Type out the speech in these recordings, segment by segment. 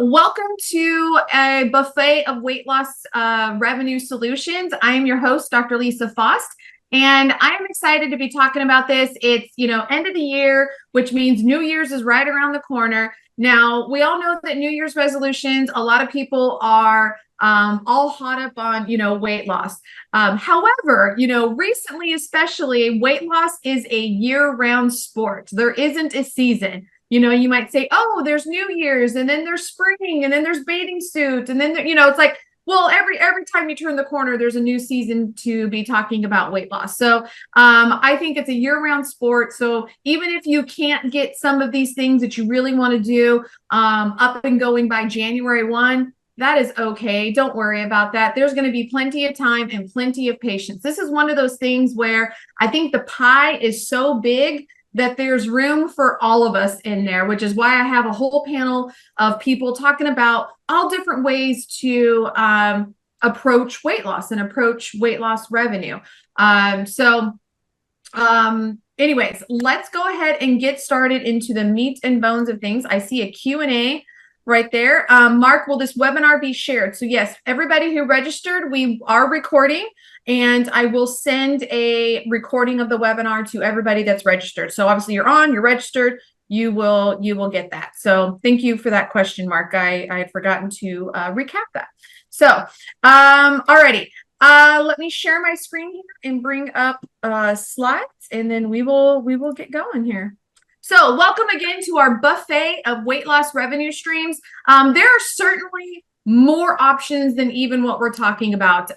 Welcome to a buffet of weight loss revenue solutions. I am your host, Dr. Lisa Faast, and I am excited to be talking about this. It's, end of the year, which means New Year's is right around the corner. Now, we all know that New Year's resolutions, a lot of people are all hot up on, weight loss. However, recently, especially, weight loss is a year-round sport. There isn't a season. You might say, oh, there's New Year's, and then there's spring, and then there's bathing suit, and then, it's like, well, every time you turn the corner, there's a new season to be talking about weight loss. So I think it's a year-round sport. So even if you can't get some of these things that you really want to do up and going by January 1, that is okay. Don't worry about that. There's going to be plenty of time and plenty of patience. This is one of those things where I think the pie is so big that there's room for all of us in there, which is why I have a whole panel of people talking about all different ways to approach weight loss and approach weight loss revenue. Anyways, let's go ahead and get started into the meat and bones of things. I see a Q&A right there. Mark, will this webinar be shared? So yes, everybody who registered, we are recording, and I will send a recording of the webinar to everybody that's registered. So obviously you're registered, you will get that. So thank you for that question, Mark. I had forgotten to recap that. So, alrighty. Let me share my screen here and bring up slides, and then we will get going here. So welcome again to our buffet of weight loss revenue streams. There are certainly more options than even what we're talking about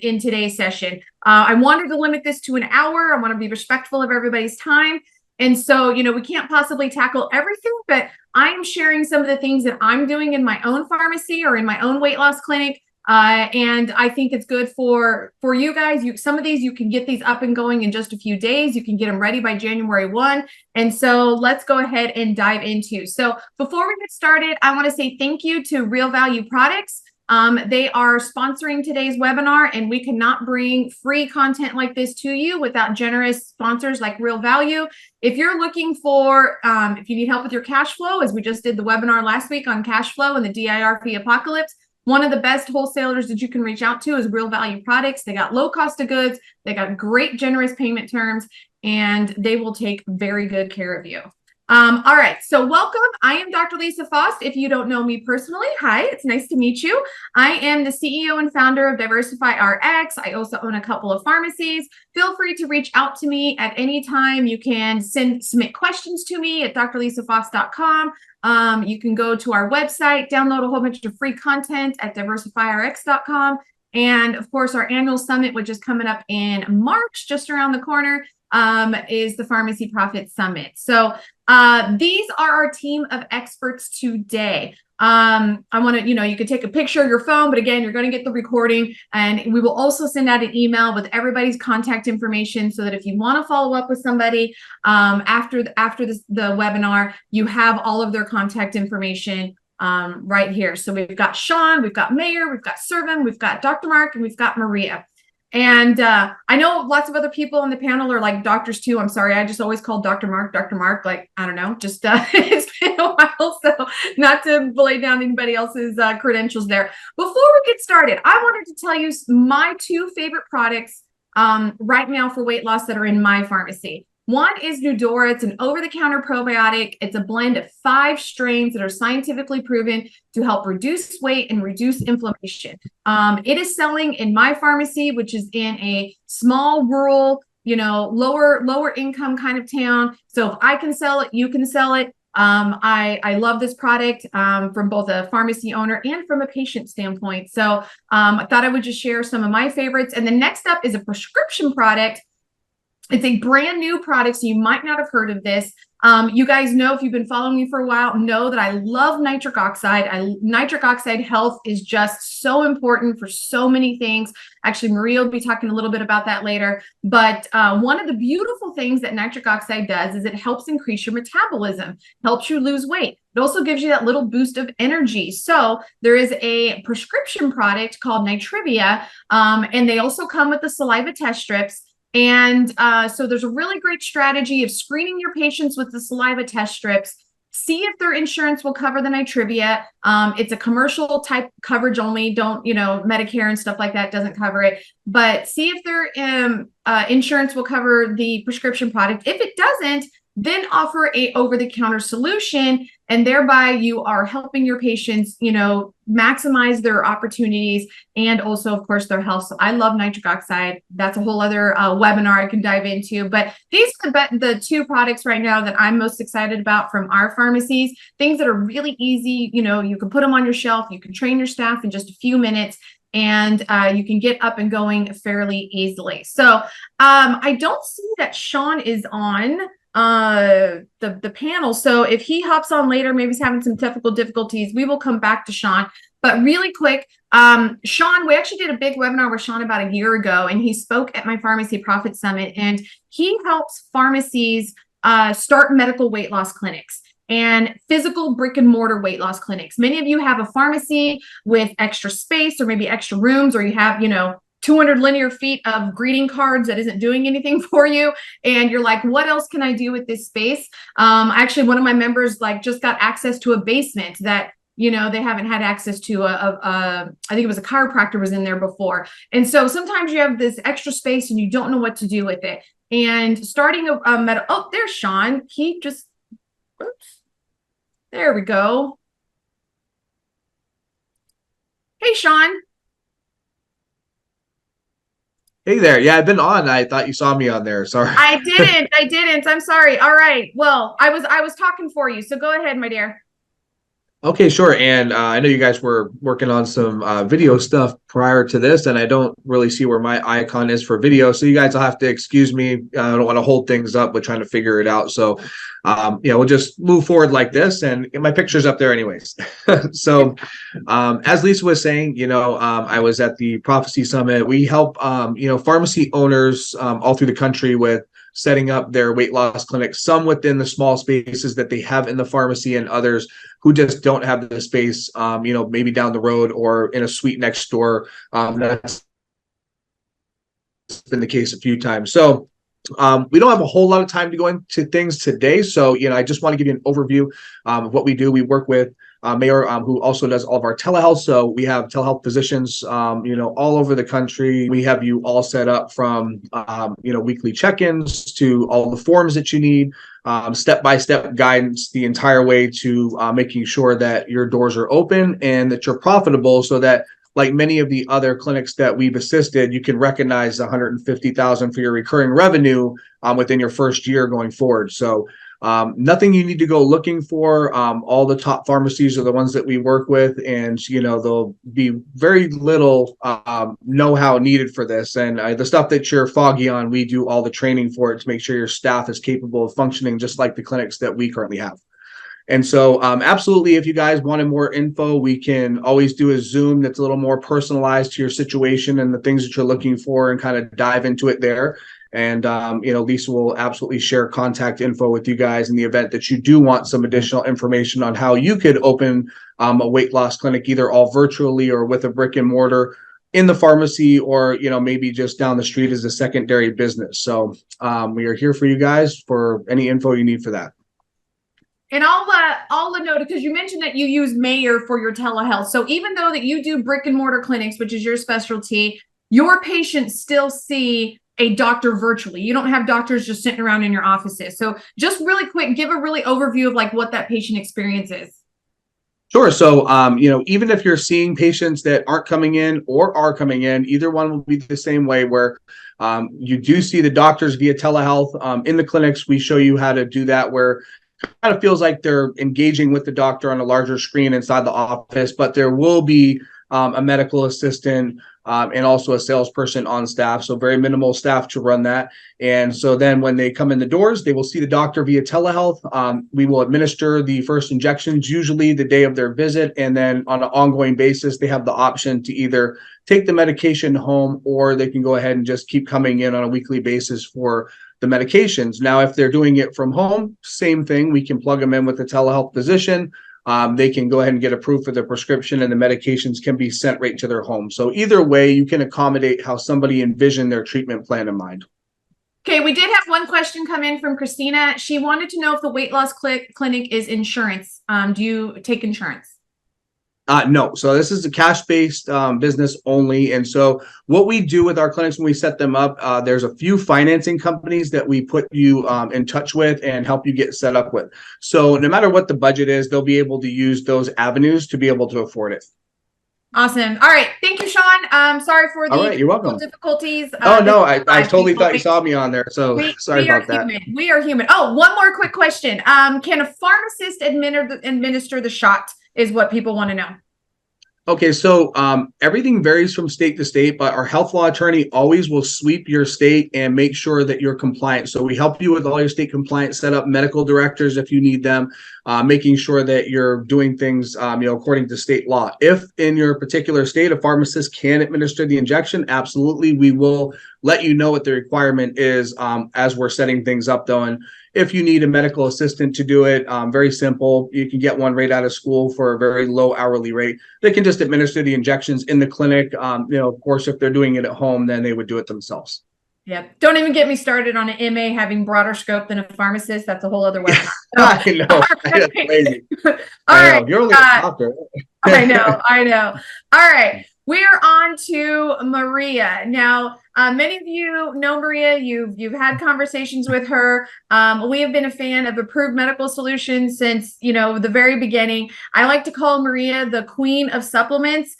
in today's session. I wanted to limit this to an hour. I want to be respectful of everybody's time. And so, we can't possibly tackle everything, but I'm sharing some of the things that I'm doing in my own pharmacy or in my own weight loss clinic. And I think it's good for you guys. Some of these, you can get these up and going in just a few days. You can get them ready by January 1. And so let's go ahead and dive into. So before we get started, I want to say thank you to Real Value Products. They are sponsoring today's webinar, and we cannot bring free content like this to you without generous sponsors like Real Value. If you're looking for, if you need help with your cash flow, as we just did the webinar last week on cash flow and the DIRP apocalypse, one of the best wholesalers that you can reach out to is Real Value Products. They got low cost of goods, they got great generous payment terms, and they will take very good care of you. All right, so welcome. I am Dr. Lisa Faast. If you don't know me personally, hi, it's nice to meet you. I am the CEO and founder of DiversifyRx. I also own a couple of pharmacies. Feel free to reach out to me at any time. You can submit questions to me at drlisafaast.com. You can go to our website, download a whole bunch of free content at diversifyrx.com. And of course, our annual summit, which is coming up in March, just around the corner, is the Pharmacy Profit Summit. So these are our team of experts today. I want to, you can take a picture of your phone, but again, you're going to get the recording, and we will also send out an email with everybody's contact information so that if you want to follow up with somebody after the webinar, you have all of their contact information right here. So we've got Sean, we've got Mayor, we've got Servin, we've got Dr. Mark, and we've got Maria. And I know lots of other people on the panel are like doctors too. I'm sorry, I just always call Dr. Mark, like, I don't know, just it's been a while, so not to lay down anybody else's credentials there. Before we get started, I wanted to tell you my two favorite products right now for weight loss that are in my pharmacy. One is Nudora. It's an over-the-counter probiotic. It's a blend of 5 strains that are scientifically proven to help reduce weight and reduce inflammation. It is selling in my pharmacy, which is in a small, rural, lower income kind of town. So if I can sell it, you can sell it. I love this product from both a pharmacy owner and from a patient standpoint. So I thought I would just share some of my favorites. And the next up is a prescription product. It's a brand new product, so you might not have heard of this. You guys know, if you've been following me for a while, know that I love nitric oxide. Nitric oxide health is just so important for so many things. Actually, Maria will be talking a little bit about that later. But one of the beautiful things that nitric oxide does is it helps increase your metabolism, helps you lose weight. It also gives you that little boost of energy. So there is a prescription product called Nitrivia, and they also come with the saliva test strips. And so there's a really great strategy of screening your patients with the saliva test strips see if their insurance will cover the nitrivia. It's a commercial type coverage only. Don't, Medicare and stuff like that doesn't cover it. But see if their insurance will cover the prescription product. If it doesn't, then offer a over-the-counter solution, and thereby you are helping your patients, maximize their opportunities and also, of course, their health. So I love nitric oxide. That's a whole other webinar I can dive into. But these are the two products right now that I'm most excited about from our pharmacies. Things that are really easy. You can put them on your shelf. You can train your staff in just a few minutes, and you can get up and going fairly easily. So I don't see that Sean is on the panel. So if he hops on later, maybe he's having some technical difficulties, we will come back to Sean. But really quick, Sean, we actually did a big webinar with Sean about a year ago, and he spoke at my Pharmacy Profit Summit, and he helps pharmacies start medical weight loss clinics and physical brick and mortar weight loss clinics. Many of you have a pharmacy with extra space or maybe extra rooms, or you have, 200 linear feet of greeting cards that isn't doing anything for you. And you're like, what else can I do with this space? Actually, one of my members just got access to a basement that, they haven't had access to. I think it was a chiropractor was in there before. And so sometimes you have this extra space and you don't know what to do with it. And starting oh, there's Sean. He just, oops, there we go. Hey, Sean. Hey there. Yeah, I've been on. I thought you saw me on there. Sorry. I didn't. I'm sorry. All right. Well, I was talking for you. So go ahead, my dear. Okay, sure. And I know you guys were working on some video stuff prior to this, and I don't really see where my icon is for video. So you guys will have to excuse me. I don't want to hold things up with trying to figure it out. So, we'll just move forward like this, and get my picture's up there anyways. So, as Lisa was saying, I was at the Prophecy Summit. We help, pharmacy owners all through the country with setting up their weight loss clinics, some within the small spaces that they have in the pharmacy, and others who just don't have the space, maybe down the road or in a suite next door. That's been the case a few times. So we don't have a whole lot of time to go into things today. So, I just want to give you an overview of what we do. We work with Mayor, who also does all of our telehealth. So we have telehealth physicians, all over the country. We have you all set up from, weekly check-ins to all the forms that you need, step-by-step guidance the entire way to making sure that your doors are open and that you're profitable, so that, like many of the other clinics that we've assisted, you can recognize $150,000 for your recurring revenue within your first year going forward. So nothing you need to go looking for. All the top pharmacies are the ones that we work with, and there'll be very little know-how needed for this. And the stuff that you're foggy on, we do all the training for it to make sure your staff is capable of functioning just like the clinics that we currently have. And so absolutely, if you guys wanted more info, we can always do a Zoom that's a little more personalized to your situation and the things that you're looking for, and kind of dive into it there. And, Lisa will absolutely share contact info with you guys in the event that you do want some additional information on how you could open a weight loss clinic, either all virtually or with a brick and mortar in the pharmacy, or, maybe just down the street as a secondary business. So we are here for you guys for any info you need for that. And I'll note, because you mentioned that you use Mayor for your telehealth. So even though that you do brick and mortar clinics, which is your specialty, your patients still see a doctor virtually. You don't have doctors just sitting around in your offices. So just really quick, give a really overview of what that patient experience is. Sure. So, even if you're seeing patients that aren't coming in or are coming in, either one will be the same way, where you do see the doctors via telehealth. In the clinics, we show you how to do that, where kind of feels like they're engaging with the doctor on a larger screen inside the office, but there will be a medical assistant and also a salesperson on staff. So very minimal staff to run that. And so then when they come in the doors, they will see the doctor via telehealth. We will administer the first injections, usually the day of their visit. And then on an ongoing basis, they have the option to either take the medication home, or they can go ahead and just keep coming in on a weekly basis for the medications. Now, if they're doing it from home, same thing. We can plug them in with a telehealth physician. They can go ahead and get approved for the prescription, and the medications can be sent right to their home. So either way, you can accommodate how somebody envisioned their treatment plan in mind. Okay, we did have one question come in from Christina. She wanted to know if the weight loss clinic is insurance. Do you take insurance? No. So this is a cash-based business only. And so what we do with our clinics when we set them up, there's a few financing companies that we put you in touch with and help you get set up with. So no matter what the budget is, they'll be able to use those avenues to be able to afford it. Awesome. All right. Thank you, Sean. Sorry for All the right, you're welcome. difficulties. Oh no, I Live, totally people. thought you saw me on there. So sorry We are about that. human. We are human. Oh, one more quick question. Can a pharmacist administer the shot is what people want to know. Okay, so everything varies from state to state, but our health law attorney always will sweep your state and make sure that you're compliant. So we help you with all your state compliance, set up medical directors if you need them, making sure that you're doing things according to state law. If in your particular state a pharmacist can administer the injection, absolutely, we will let you know what the requirement is as we're setting things up, though. And if you need a medical assistant to do it, very simple. You can get one right out of school for a very low hourly rate. They can just administer the injections in the clinic. Of course, if they're doing it at home, then they would do it themselves. Yeah. Don't even get me started on an MA having broader scope than a pharmacist. That's a whole other webinar. I know. That's crazy. All I know. right. You're only a doctor. I know. All right. We're on to Maria. Now, many of you know Maria. You've had conversations with her. We have been a fan of Approved Medical Solutions since, the very beginning. I like to call Maria the queen of supplements.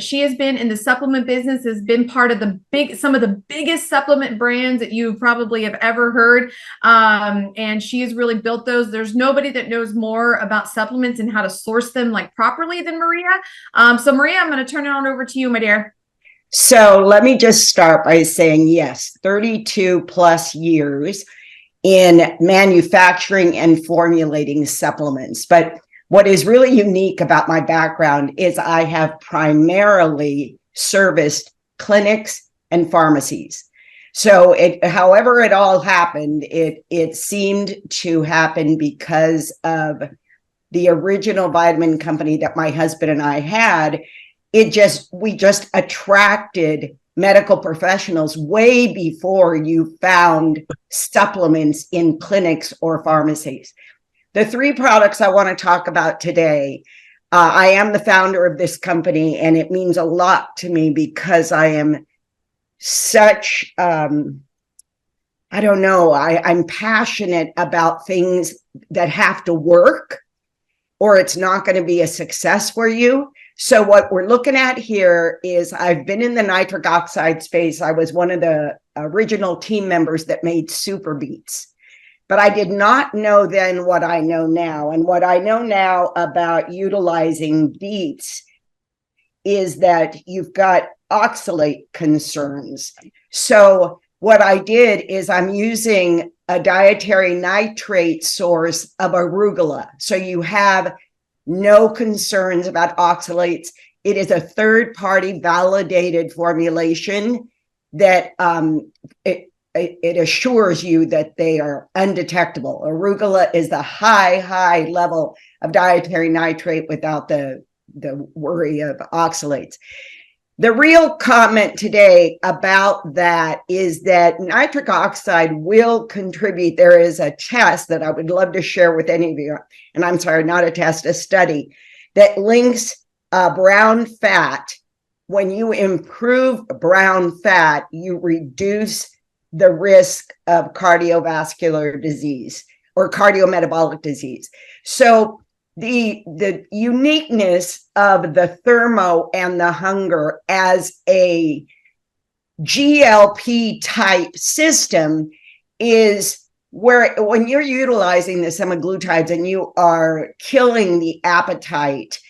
She has been in the supplement business, has been part of some of the biggest supplement brands that you probably have ever heard. And she has really built those. There's nobody that knows more about supplements and how to source them properly than Maria. So Maria, I'm going to turn it on over to you, my dear. So let me just start by saying, yes, 32 plus years in manufacturing and formulating supplements. But what is really unique about my background is I have primarily serviced clinics and pharmacies. So however it all happened, it seemed to happen because of the original vitamin company that my husband and I had. We just attracted medical professionals way before you found supplements in clinics or pharmacies. The three products I want to talk about today, I am the founder of this company, and it means a lot to me because I am such, I'm passionate about things that have to work or it's not going to be a success for you. So what we're looking at here is I've been in the nitric oxide space. I was one of the original team members that made Super Beats, but I did not know then what I know now. And what I know now about utilizing beets is that you've got oxalate concerns. So what I did is I'm using a dietary nitrate source of arugula. So you have no concerns about oxalates. It is a third-party validated formulation that it assures you that they are undetectable. Arugula is the high level of dietary nitrate without the worry of oxalates. The real comment today about that is that nitric oxide will contribute. There is a test that I would love to share with any of you, and I'm sorry, not a test, a study that links brown fat. When you improve brown fat, you reduce the risk of cardiovascular disease or cardiometabolic disease. So the uniqueness of the thermo and the hunger as a GLP type system is where when you're utilizing the semaglutides and you are killing the appetite.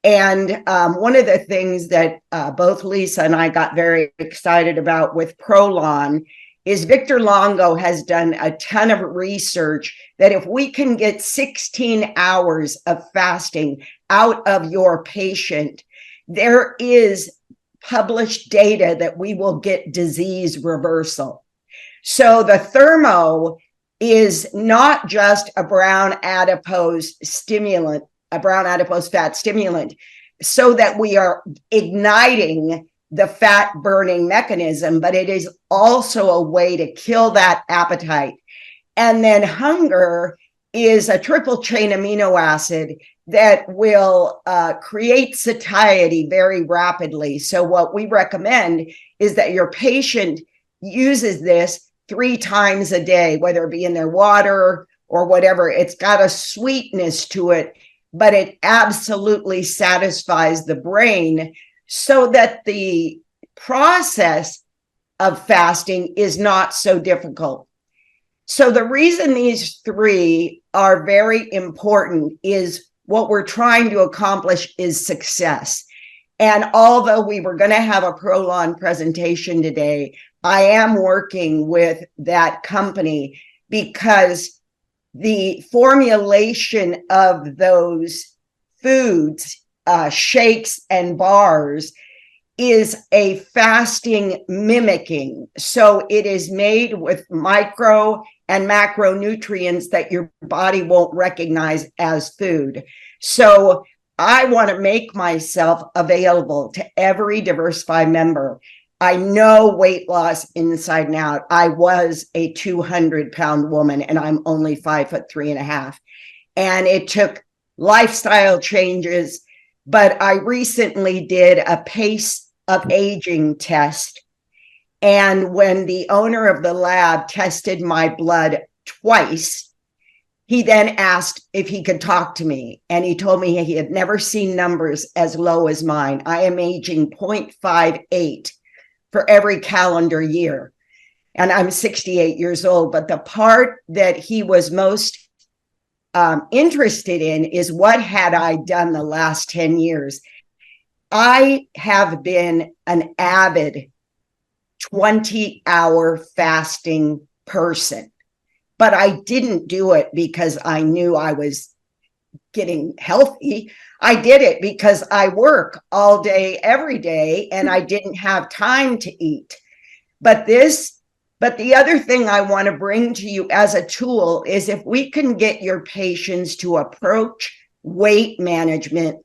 And one of the things that both Lisa and I got very excited about with Prolon is Victor Longo has done a ton of research that if we can get 16 hours of fasting out of your patient, there is published data that we will get disease reversal. So the thermo is not just a brown adipose stimulant, a brown adipose fat stimulant, so that we are igniting the fat burning mechanism, but it is also a way to kill that appetite. And then hunger is a triple chain amino acid that will create satiety very rapidly. So what we recommend is that your patient uses this 3 times a day, whether it be in their water or whatever. It's got a sweetness to it, but it absolutely satisfies the brain so that the process of fasting is not so difficult. So the reason these 3 are very important is what we're trying to accomplish is success. And although we were going to have a Prolon presentation today, I am working with that company because the formulation of those foods, shakes and bars, is a fasting mimicking. So it is made with micro and macronutrients that your body won't recognize as food. So I want to make myself available to every Diversify member. I know weight loss inside and out. I was a 200-pound woman and I'm only 5'3.5". And it took lifestyle changes, but I recently did a pace of aging test. And when the owner of the lab tested my blood twice, he then asked if he could talk to me. And he told me he had never seen numbers as low as mine. I am aging 0.58 for every calendar year. And I'm 68 years old. But the part that he was most interested in is what had I done the last 10 years? I have been an avid 20-hour fasting person, but I didn't do it because I knew I was getting healthy. I did it because I work all day, every day, and I didn't have time to eat. But the other thing I want to bring to you as a tool is if we can get your patients to approach weight management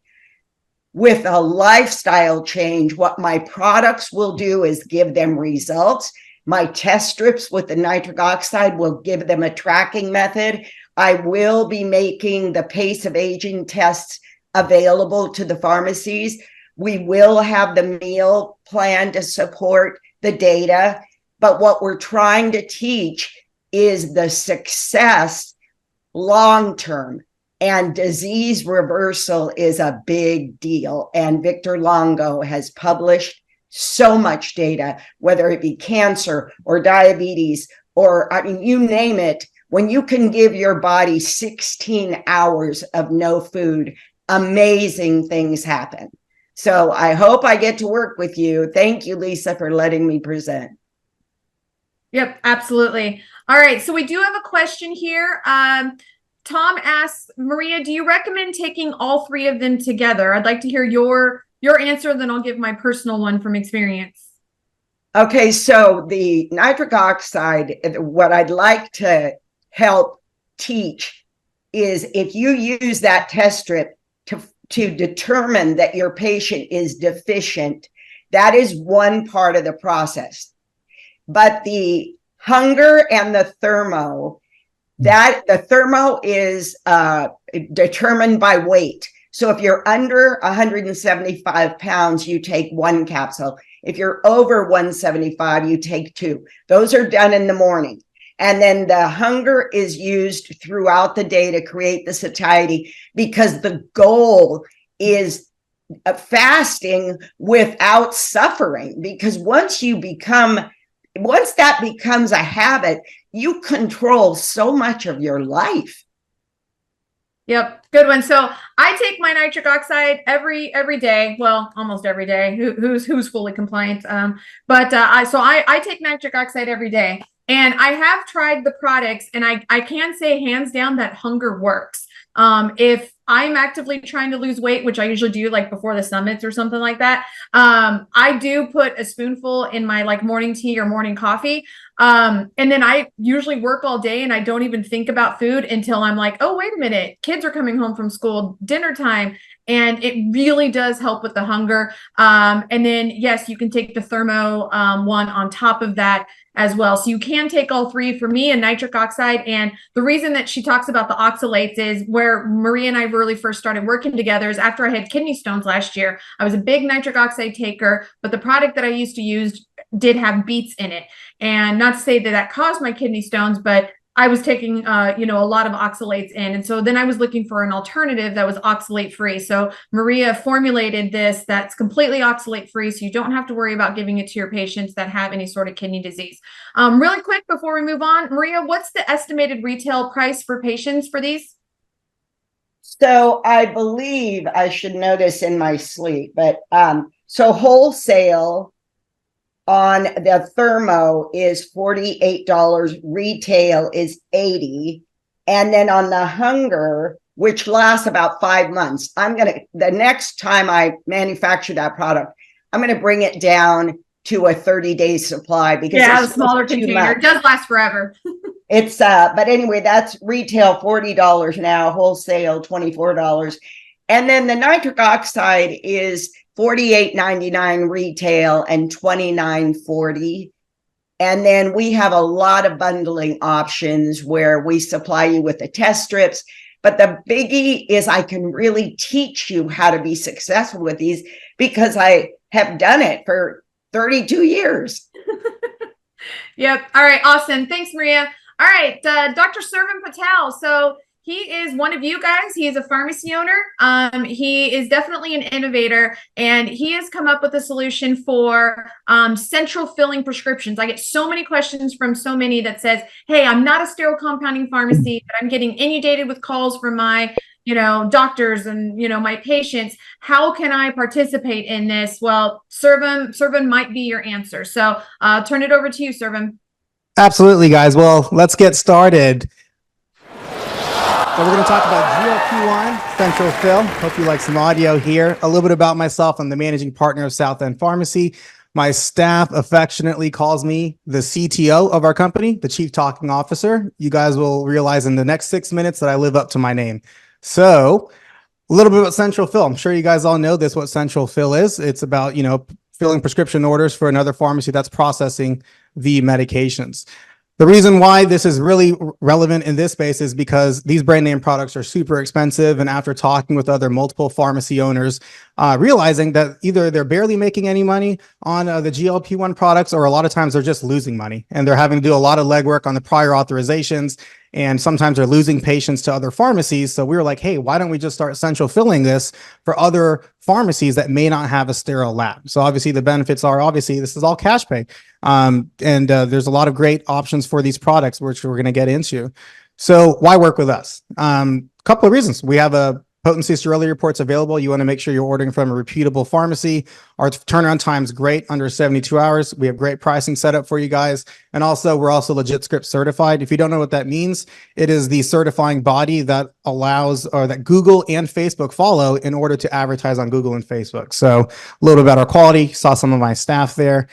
with a lifestyle change, what my products will do is give them results. My test strips with the nitric oxide will give them a tracking method. I will be making the pace of aging tests available to the pharmacies. We will have the meal plan to support the data. But what we're trying to teach is the success long-term. And disease reversal is a big deal. And Victor Longo has published so much data, whether it be cancer or diabetes, or I mean, you name it. When you can give your body 16 hours of no food, amazing things happen. So I hope I get to work with you. Thank you, Lisa, for letting me present. Yep, absolutely. All right. So we do have a question here. Tom asks, Maria, do you recommend taking all 3 of them together? I'd like to hear your answer, then I'll give my personal one from experience. Okay, so the nitric oxide, what I'd like to help teach is if you use that test strip to determine that your patient is deficient, that is one part of the process. But the hunger and the thermo, that the thermo is determined by weight. So if you're under 175 pounds, you take 1 capsule. If you're over 175, you take 2. Those are done in the morning. And then the hunger is used throughout the day to create the satiety, because the goal is fasting without suffering. Because once that becomes a habit, you control so much of your life. Yep, good one. So I take my nitric oxide every day. Well, almost every day. Who's fully compliant? I take nitric oxide every day, and I have tried the products, and I can say hands down that hunger works. If I'm actively trying to lose weight, which I usually do like before the summits or something like that, I do put a spoonful in my like morning tea or morning coffee. And then I usually work all day and I don't even think about food until I'm like, oh, wait a minute, kids are coming home from school, dinner time. and it really does help with the hunger. And then, yes, you can take the thermo one on top of that as well. So you can take all three. For me, and nitric oxide. And the reason that she talks about the oxalates is where Maria and I really first started working together is after I had kidney stones last year. I was a big nitric oxide taker, but the product that I used to use did have beets in it. And not to say that that caused my kidney stones, but I was taking, a lot of oxalates in. And so then I was looking for an alternative that was oxalate free. So Maria formulated this that's completely oxalate free. So you don't have to worry about giving it to your patients that have any sort of kidney disease. Really quick before we move on, Maria, what's the estimated retail price for patients for these? So I believe I should know this in my sleep, but so wholesale on the thermo is $48, retail is $80. And then on the hunger, which lasts about 5 months, the next time I manufacture that product, I'm going to bring it down to a 30-day supply because a smaller container. It does last forever. It's but anyway, that's retail $40 now, wholesale $24. And then the nitric oxide is $48.99 retail and $29.40. And then we have a lot of bundling options where we supply you with the test strips. But the biggie is I can really teach you how to be successful with these because I have done it for 32 years. Yep. All right. Awesome. Thanks, Maria. All right. Dr. Servan Patel. So he is one of you guys. He is a pharmacy owner. He is definitely an innovator, and he has come up with a solution for central filling prescriptions. I get so many questions from so many that says, hey, I'm not a sterile compounding pharmacy, but I'm getting inundated with calls from my doctors and, my patients. How can I participate in this? Well, Servan might be your answer. So turn it over to you, Servan. Absolutely, guys. Well, let's get started. So we're going to talk about GLP-1 Central Fill. Hope you like some audio here. A little bit about myself. I'm the managing partner of South End Pharmacy. My staff affectionately calls me the CTO of our company, the Chief Talking Officer. You guys will realize in the next 6 minutes that I live up to my name. So a little bit about Central Fill. I'm sure you guys all know this, what Central Fill is. It's about, filling prescription orders for another pharmacy that's processing the medications. The reason why this is really relevant in this space is because these brand name products are super expensive. And after talking with other multiple pharmacy owners, realizing that either they're barely making any money on the GLP-1 products, or a lot of times they're just losing money and they're having to do a lot of legwork on the prior authorizations. And sometimes they're losing patients to other pharmacies. So we were like, hey, why don't we just start central filling this for other pharmacies that may not have a sterile lab? So obviously the benefits are this is all cash pay. And there's a lot of great options for these products, which we're going to get into. So why work with us? Couple of reasons. We have a potency sterility reports available. You want to make sure you're ordering from a reputable pharmacy. Our turnaround time is great, under 72 hours. We have great pricing set up for you guys. And also, we're also legit script certified. If you don't know what that means, it is the certifying body that allows, or that Google and Facebook follow in order to advertise on Google and Facebook. So a little bit about our quality. Saw some of my staff there.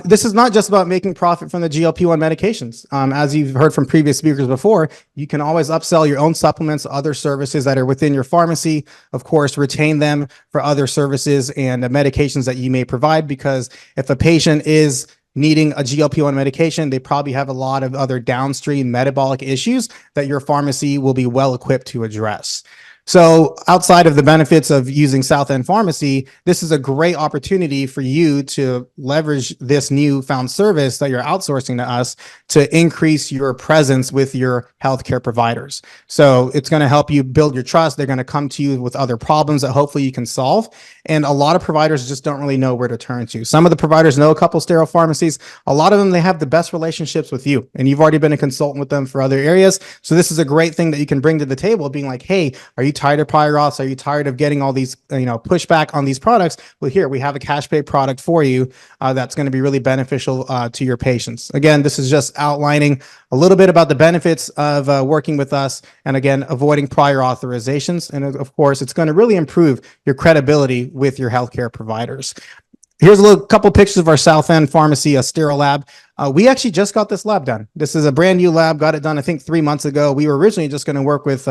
This is not just about making profit from the GLP-1 medications. As you've heard from previous speakers before, you can always upsell your own supplements, other services that are within your pharmacy. Of course, retain them for other services and medications that you may provide, because if a patient is needing a GLP-1 medication, they probably have a lot of other downstream metabolic issues that your pharmacy will be well equipped to address. So outside of the benefits of using South End Pharmacy, this is a great opportunity for you to leverage this newfound service that you're outsourcing to us to increase your presence with your healthcare providers. So it's going to help you build your trust. They're going to come to you with other problems that hopefully you can solve. And a lot of providers just don't really know where to turn to. Some of the providers know a couple sterile pharmacies. A lot of them, they have the best relationships with you, and you've already been a consultant with them for other areas. So this is a great thing that you can bring to the table, being like, hey, are you tired of prior auths? Are you tired of getting all these, pushback on these products? Well, here we have a cash pay product for you that's going to be really beneficial to your patients. Again, this is just outlining a little bit about the benefits of working with us, and again, avoiding prior authorizations. And of course, it's going to really improve your credibility with your healthcare providers. Here's a couple pictures of our South End Pharmacy, a sterile lab. We actually just got this lab done. This is a brand new lab, got it done, I think 3 months ago. We were originally just going to work with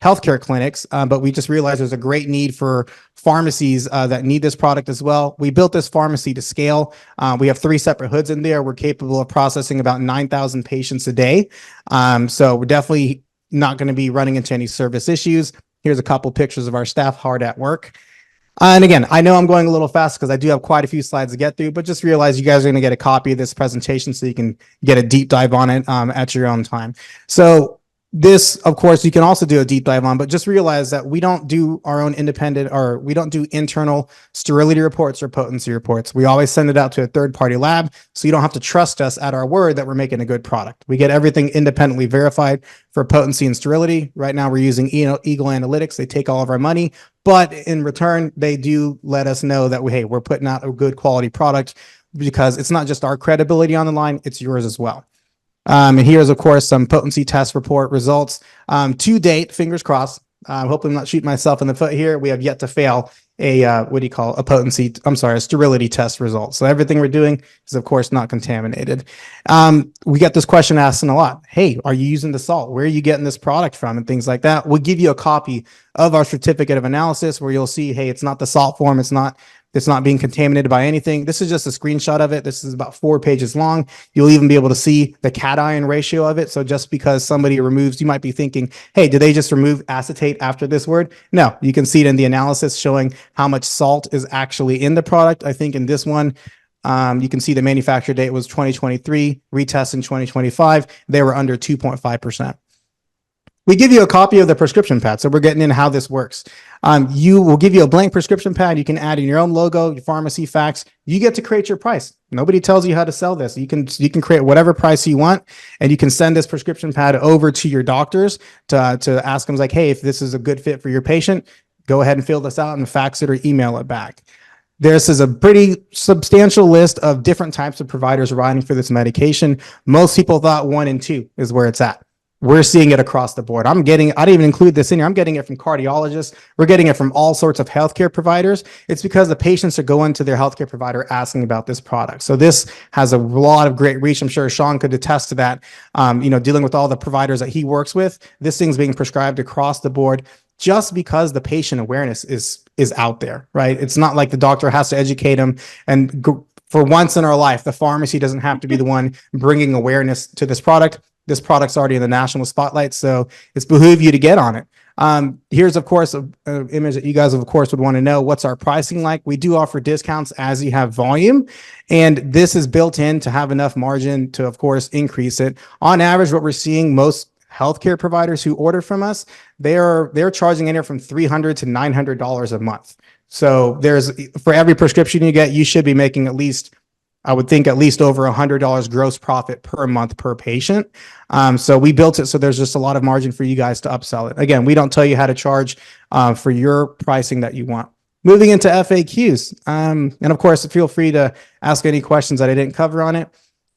healthcare clinics, but we just realized there's a great need for pharmacies that need this product as well. We built this pharmacy to scale. We have 3 separate hoods in there. We're capable of processing about 9,000 patients a day. So we're definitely not going to be running into any service issues. Here's a couple pictures of our staff hard at work. And again, I know I'm going a little fast because I do have quite a few slides to get through, but just realize you guys are going to get a copy of this presentation so you can get a deep dive on it at your own time. So this, of course, you can also do a deep dive on, but just realize that we don't do our own independent, or we don't do internal sterility reports or potency reports. We always send it out to a third-party lab, so you don't have to trust us at our word that we're making a good product. We get everything independently verified for potency and sterility. Right now, we're using Eagle Analytics. They take all of our money, but in return, they do let us know that, hey, we're putting out a good quality product, because it's not just our credibility on the line, it's yours as well. And here's, of course, some potency test report results. To date, fingers crossed, hopefully I'm not shooting myself in the foot here, we have yet to fail a, a sterility test result. So everything we're doing is, of course, not contaminated. We get this question asked a lot. Hey, are you using the salt? Where are you getting this product from? And things like that. We'll give you a copy of our certificate of analysis where you'll see, hey, it's not the salt form. It's not being contaminated by anything. This is just a screenshot of it. This is about 4 pages long. You'll even be able to see the cation ratio of it. So just because somebody removes, you might be thinking, hey, did they just remove acetate after this word? No, you can see it in the analysis showing how much salt is actually in the product. I think in this one, you can see the manufacturer date was 2023, retest in 2025. They were under 2.5%. We give you a copy of the prescription pad. So we're getting into how this works. You will give you a blank prescription pad. You can add in your own logo, your pharmacy fax. You get to create your price. Nobody tells you how to sell this. You can create whatever price you want, and you can send this prescription pad over to your doctors to ask them, like, hey, if this is a good fit for your patient, go ahead and fill this out and fax it or email it back. This is a pretty substantial list of different types of providers writing for this medication. Most people thought 1 and 2 is where it's at. We're seeing it across the board. I didn't even include this in here. I'm getting it from cardiologists. We're getting it from all sorts of healthcare providers. It's because the patients are going to their healthcare provider asking about this product. So this has a lot of great reach. I'm sure Sean could attest to that. Dealing with all the providers that he works with, this thing's being prescribed across the board just because the patient awareness is out there, right? It's not like the doctor has to educate them. And for once in our life, the pharmacy doesn't have to be the one bringing awareness to this product. This product's already in the national spotlight, so it's behoove you to get on it. Here's, of course, an image that you guys, of course, would want to know. What's our pricing like? We do offer discounts as you have volume, and this is built in to have enough margin to, of course, increase it. On average, what we're seeing, most healthcare providers who order from us, they're charging anywhere from $300 to $900 a month. So for every prescription you get, you should be making at least, I would think, at least over $100 gross profit per month per patient. So we built it so there's just a lot of margin for you guys to upsell it. Again, we don't tell you how to charge for your pricing that you want. Moving into FAQs. And of course, feel free to ask any questions that I didn't cover on it.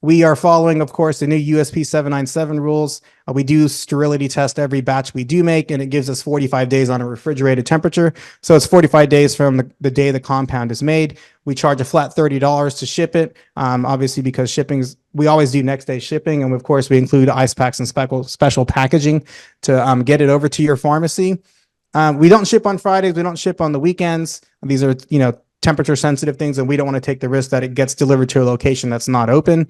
We are following, of course, the new USP 797 rules. We do sterility test every batch we do make, and it gives us 45 days on a refrigerated temperature. So it's 45 days from the day the compound is made. We charge a flat $30 to ship it, obviously because we always do next day shipping. And of course, we include ice packs and special packaging to get it over to your pharmacy. We don't ship on Fridays. We don't ship on the weekends. These are, temperature sensitive things, and we don't want to take the risk that it gets delivered to a location that's not open.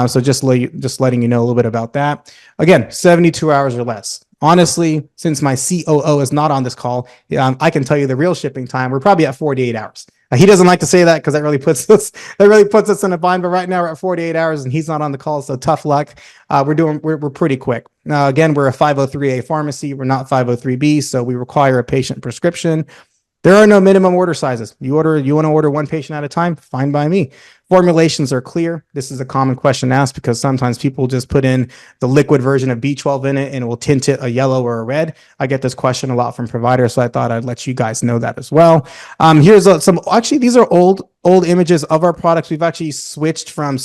So just letting you know a little bit about that. Again, 72 hours or less. Honestly, since my COO is not on this call, I can tell you the real shipping time. We're probably at 48 hours. He doesn't like to say that because that really puts us in a bind. But right now we're at 48 hours and he's not on the call, so tough luck. We're pretty quick. Again, we're a 503A pharmacy. We're not 503B, so we require a patient prescription. There are no minimum order sizes. You want to order 1 patient at a time? Fine by me. Formulations are clear. This is a common question asked because sometimes people just put in the liquid version of B12 in it and it will tint it a yellow or a red. I get this question a lot from providers, so I thought I'd let you guys know that as well. Here's these are old images of our products. We've actually switched from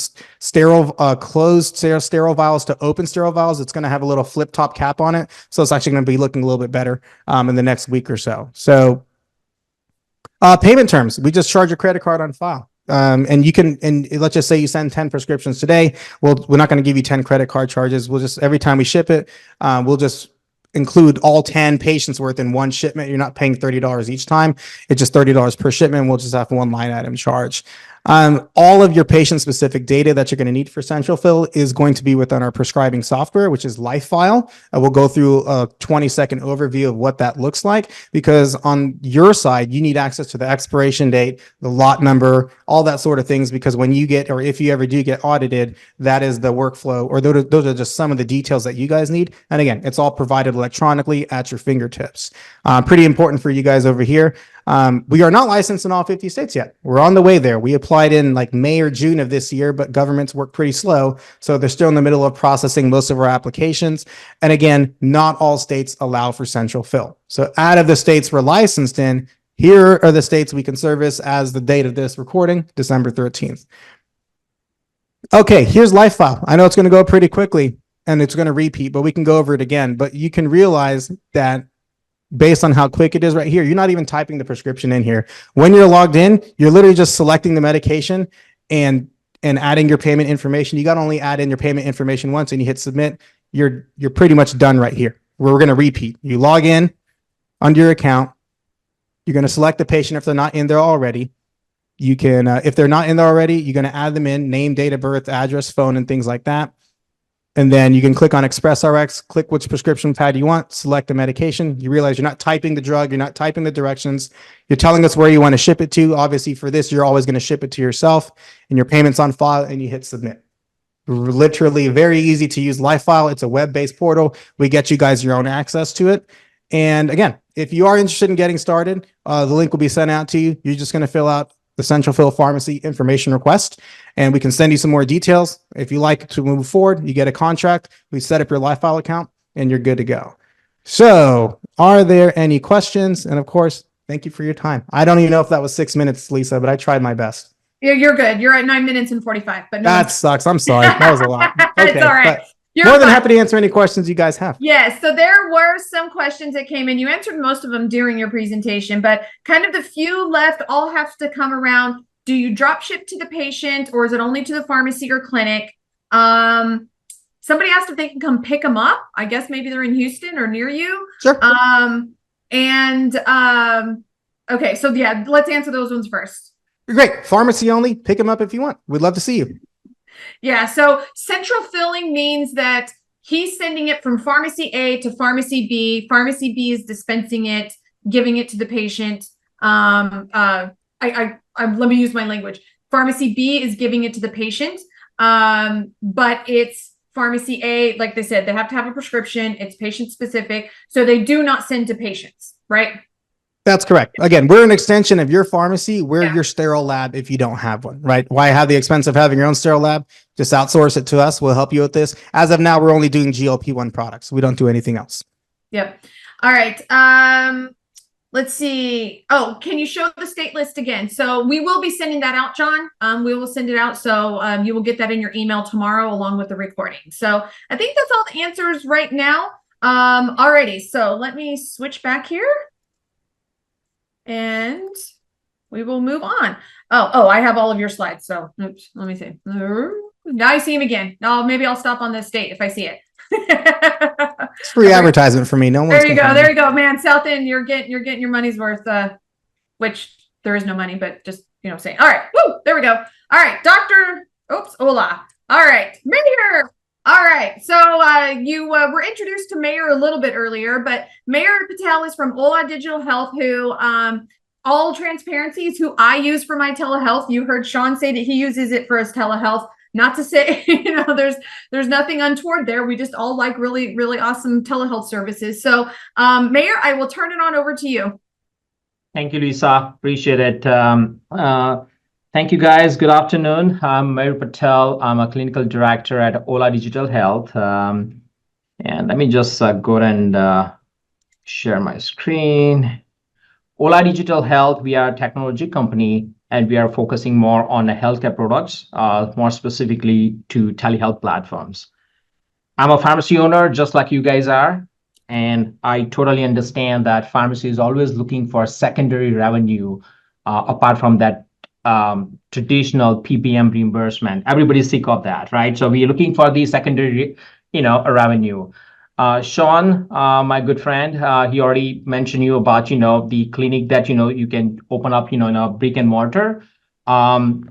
closed sterile vials to open sterile vials. It's going to have a little flip top cap on it. So it's actually going to be looking a little bit better in the next week or so. So payment terms, we just charge a credit card on file. And you can, and let's just say you send 10 prescriptions today. Well, we're not going to give you 10 credit card charges. We'll just, every time we ship it, we'll just include all 10 patients worth in one shipment. You're not paying $30 each time. It's just $30 per shipment. We'll just have one line item charge. All of your patient specific data that you're going to need for Central Fill is going to be within our prescribing software, which is LifeFile. We'll go through a 20-second overview of what that looks like, because on your side, you need access to the expiration date, the lot number, all that sort of things, because when you get, or if you ever do get audited, that is the workflow, or those are just some of the details that you guys need. And again, it's all provided electronically at your fingertips. Pretty important for you guys over here. We are not licensed in all 50 states yet. We're on the way there. We applied in like May or June of this year, but governments work pretty slow. So they're still in the middle of processing most of our applications. And again, not all states allow for central fill. So out of the states we're licensed in, here are the states we can service as the date of this recording, December 13th. Okay, here's LifeFile. I know it's going to go pretty quickly and it's going to repeat, but we can go over it again. But you can realize that based on how quick it is right here, you're not even typing the prescription in here. When you're logged in, you're literally just selecting the medication and adding your payment information. You got to only add in your payment information once and you hit submit. You're pretty much done right here. We're going to repeat. You log in under your account. You're going to select the patient if they're not in there already. You can, if they're not in there already, you're going to add them in, name, date of birth, address, phone, and things like that. And then you can click on ExpressRx, click which prescription pad you want, select the medication. You realize you're not typing the drug, you're not typing the directions. You're telling us where you want to ship it to. Obviously for this, you're always going to ship it to yourself, and your payment's on file, and you hit submit. Literally very easy to use LifeFile. It's a web-based portal. We get you guys your own access to it. And again, if you are interested in getting started, the link will be sent out to you. You're just going to fill out the Central Fill Pharmacy information request, and we can send you some more details. If you like to move forward, you get a contract, we set up your LifeFile account, and you're good to go. So are there any questions? And of course, thank you for your time. I don't even know if that was 6 minutes, Lisa, but I tried my best. Yeah, you're good. You're at 9 minutes and 45, but no. That sucks. I'm sorry. That was a lot. Okay, it's all right. You're more than happy to answer any questions you guys have. Yes, so there were some questions that came in. You answered most of them during your presentation, but kind of the few left all have to come around. Do you drop ship to the patient, or is it only to the pharmacy or clinic? Somebody asked if they can come pick them up. I guess maybe they're in Houston or near you. Sure. Okay, so yeah, let's answer those ones first. Great. Pharmacy only. Pick them up if you want. We'd love to see you. Yeah, so central filling means that he's sending it from pharmacy A to pharmacy B. Pharmacy B is dispensing it, giving it to the patient. Let me use my language. Pharmacy B is giving it to the patient, but it's pharmacy A, like they said, they have to have a prescription. It's patient specific, so they do not send to patients, right? That's correct. Again, we're an extension of your pharmacy. We're your sterile lab if you don't have one, right? Why have the expense of having your own sterile lab? Just outsource it to us. We'll help you with this. As of now, we're only doing GLP-1 products. We don't do anything else. Yep. All right. Let's see. Oh, can you show the state list again? So we will be sending that out, John. We will send it out. So you will get that in your email tomorrow along with the recording. So I think that's all the answers right now. Alrighty. So let me switch back here. And we will move on. Oh, I have all of your slides. So oops, let me see. Now I see him again. Oh, maybe I'll stop on this date if I see it. It's free advertisement for me. No one's there you go. There you go, man. South End, you're getting your money's worth. Which there is no money, but just saying. All right. Woo, there we go. All right, Dr. Hola. All right, Mayor. All right, so you were introduced to Mayor a little bit earlier, but Mayor Patel is from Ola Digital Health, who all transparency is who I use for my telehealth. You heard Sean say that he uses it for his telehealth. Not to say, there's nothing untoward there. We just all like really, really awesome telehealth services. So, Mayor, I will turn it on over to you. Thank you, Lisa. Appreciate it. Thank you, guys. Good afternoon. I'm Mayor Patel. I'm a clinical director at Ola Digital Health. And let me just go and share my screen. Ola Digital Health, we are a technology company, and we are focusing more on the healthcare products, more specifically to telehealth platforms. I'm a pharmacy owner, just like you guys are. And I totally understand that pharmacy is always looking for secondary revenue apart from that traditional PPM reimbursement. Everybody's sick of that, right? So we're looking for the secondary, revenue. Sean, my good friend, he already mentioned you about, the clinic that, you can open up, in a brick and mortar.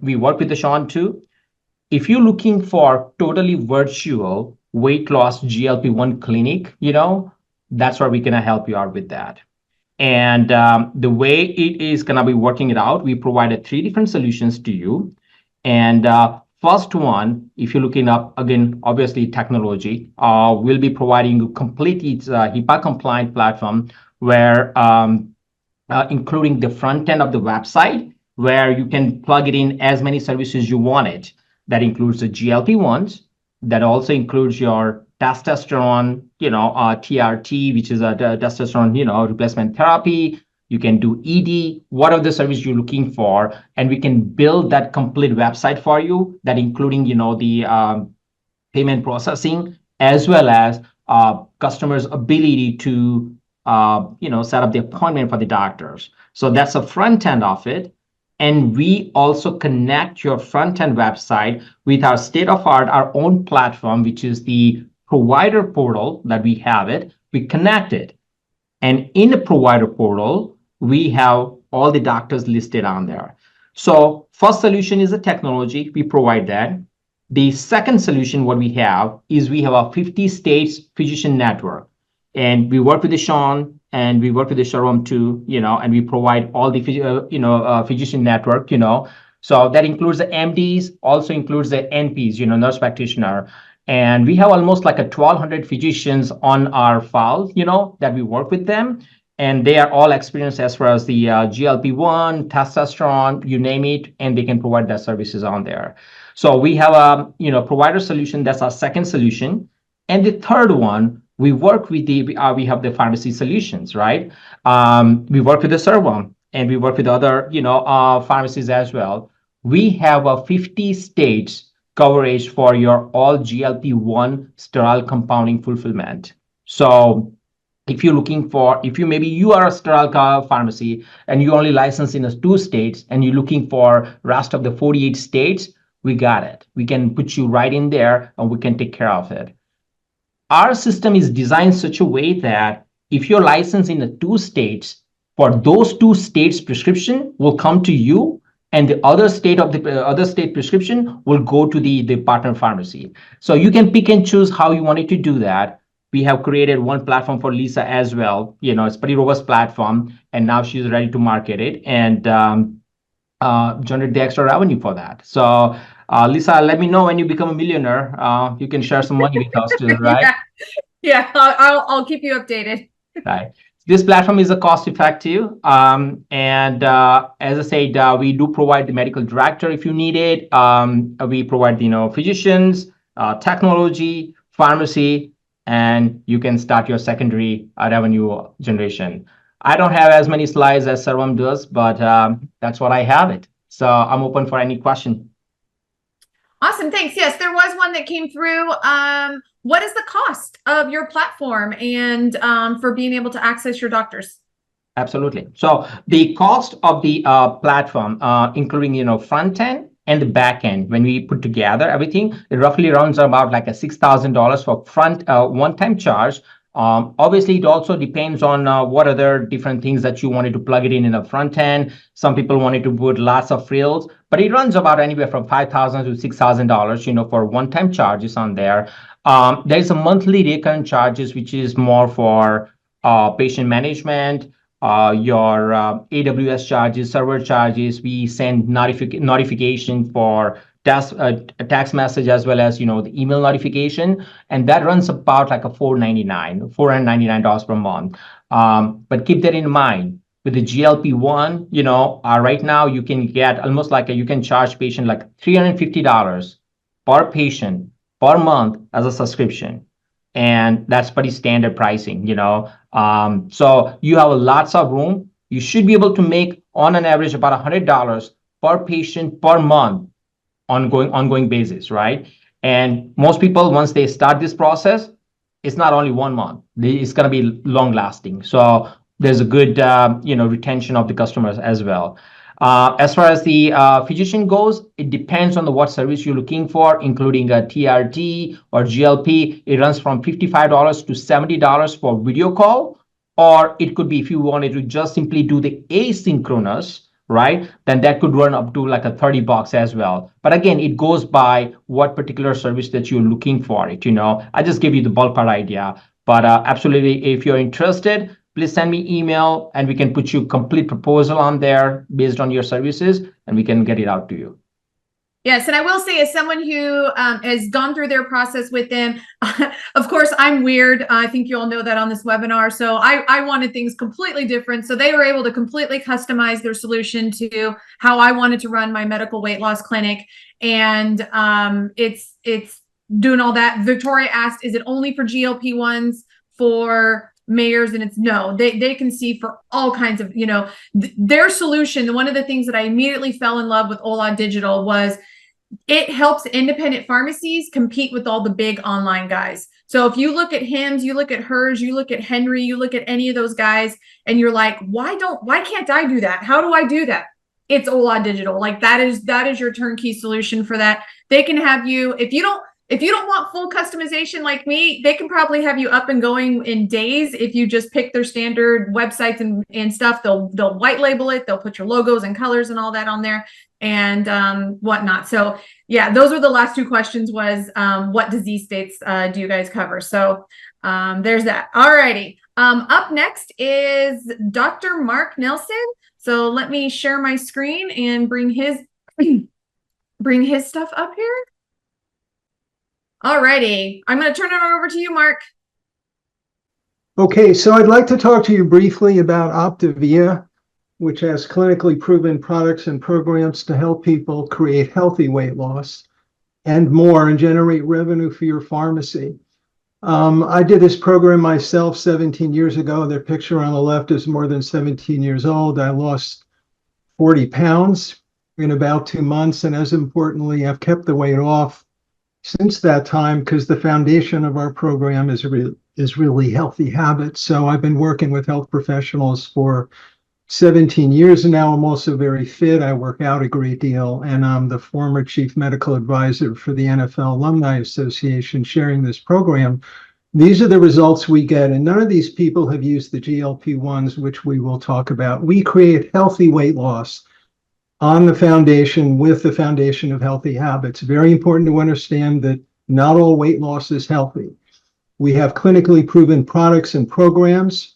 We work with the Sean too. If you're looking for totally virtual weight loss GLP-1 clinic, that's where we're going to help you out with that. And the way it is going to be working it out, we provided 3 different solutions to you. And first one, if you're looking up, again, obviously technology, we'll be providing you completely HIPAA compliant platform where including the front end of the website, where you can plug it in as many services you want it. That includes the GLP-1s. That also includes your testosterone, TRT, which is a testosterone, replacement therapy. You can do ED, whatever the service you're looking for, and we can build that complete website for you. That including, the payment processing as well as customers' ability to, set up the appointment for the doctors. So that's the front end of it. And we also connect your front-end website with our state-of-art, our own platform, which is the provider portal that we have it. We connect it. And in the provider portal, we have all the doctors listed on there. So first solution is the technology. We provide that. The second solution, what we have is we have a 50 states physician network. And we work with the Sean, and we work with the showroom too, and we provide all the, physician network, So that includes the MDs, also includes the NPs, nurse practitioner. And we have almost like 1,200 physicians on our file, that we work with them. And they are all experienced as far as the GLP-1, testosterone, you name it, and they can provide their services on there. So we have a, provider solution. That's our second solution. And the third one, we work with we have the pharmacy solutions, right? We work with the Servum, and we work with other, pharmacies as well. We have a 50 states coverage for your all GLP-1 sterile compounding fulfillment. So if you're looking for, maybe you are a sterile pharmacy and you only licensed in 2 states and you're looking for rest of the 48 states, we got it. We can put you right in there and we can take care of it. Our system is designed such a way that if you're licensed in 2 states, for those 2 states prescription will come to you, and the other state prescription will go to the partner pharmacy. So you can pick and choose how you wanted to do that. We have created one platform for Lisa as well. It's pretty robust platform, and now she's ready to market it and generate the extra revenue for that. So Lisa, let me know when you become a millionaire. You can share some money with us too, right? Yeah. I'll keep you updated. Right. This platform is a cost-effective, and as I said, we do provide the medical director if you need it. We provide, physicians, technology, pharmacy, and you can start your secondary revenue generation. I don't have as many slides as Sarvam does, but that's what I have it. So I'm open for any question. Awesome. Thanks. Yes, there was one that came through. What is the cost of your platform and for being able to access your doctors? Absolutely. So the cost of the platform, including, front end and the back end, when we put together everything, it roughly runs about like $6,000 for front one-time charge. Obviously, it also depends on what other different things that you wanted to plug it in the front end. Some people wanted to put lots of frills, but it runs about anywhere from $5,000 to $6,000, for one-time charges on there. There's a monthly recurrent charges, which is more for patient management, your AWS charges, server charges. We send notification for text message as well as the email notification, and that runs about like a $499 per month. But keep that in mind. With the GLP-1, right now you can get almost like you can charge patient like $350 per patient per month as a subscription, and that's pretty standard pricing. So you have lots of room. You should be able to make on an average about $100 per patient per month. Ongoing basis, right? And most people, once they start this process, it's not only 1 month. It's going to be long lasting. So there's a good, retention of the customers as well. As far as the physician goes, it depends on what service you're looking for, including a TRT or GLP. It runs from $55 to $70 for video call, or it could be if you wanted to just simply do the asynchronous, right? Then that could run up to like a $30 as well. But again, it goes by what particular service that you're looking for it, I just gave you the ballpark idea, but absolutely, if you're interested, please send me email and we can put you complete proposal on there based on your services and we can get it out to you. Yes, and I will say, as someone who has gone through their process with them, of course, I'm weird. I think you all know that on this webinar. So I wanted things completely different. So they were able to completely customize their solution to how I wanted to run my medical weight loss clinic. And it's doing all that. Victoria asked, is it only for GLP-1s for mayors? And it's no, they can see for all kinds of, their solution. One of the things that I immediately fell in love with Ola Digital was it helps independent pharmacies compete with all the big online guys. So if you look at Hims, you look at Hers, you look at Henry, you look at any of those guys, and you're like, why can't I do that? How do I do that? It's Ola Digital. Like that is your turnkey solution for that. They can have you, if you don't want full customization like me, they can probably have you up and going in days. If you just pick their standard websites and stuff, they'll white label it. They'll put your logos and colors and all that on there and whatnot. So yeah, those were the last two questions was what disease states do you guys cover? So there's that. All righty. Up next is Dr. Mark Nelson. So let me share my screen and bring his stuff up here. All righty. I'm going to turn it over to you, Mark. Okay, so I'd like to talk to you briefly about Optavia, which has clinically proven products and programs to help people create healthy weight loss and more and generate revenue for your pharmacy. I did this program myself 17 years ago. The picture on the left is more than 17 years old. I lost 40 pounds in about 2 months. And as importantly, I've kept the weight off since that time because the foundation of our program is really healthy habits. So I've been working with health professionals for 17 years now. I'm also very fit. I work out a great deal, and I'm the former chief medical advisor for the NFL Alumni Association sharing this program. These are the results we get, and none of these people have used the GLP-1s, which we will talk about. We create healthy weight loss on the foundation with the foundation of healthy habits. Very important to understand that not all weight loss is healthy. We have clinically proven products and programs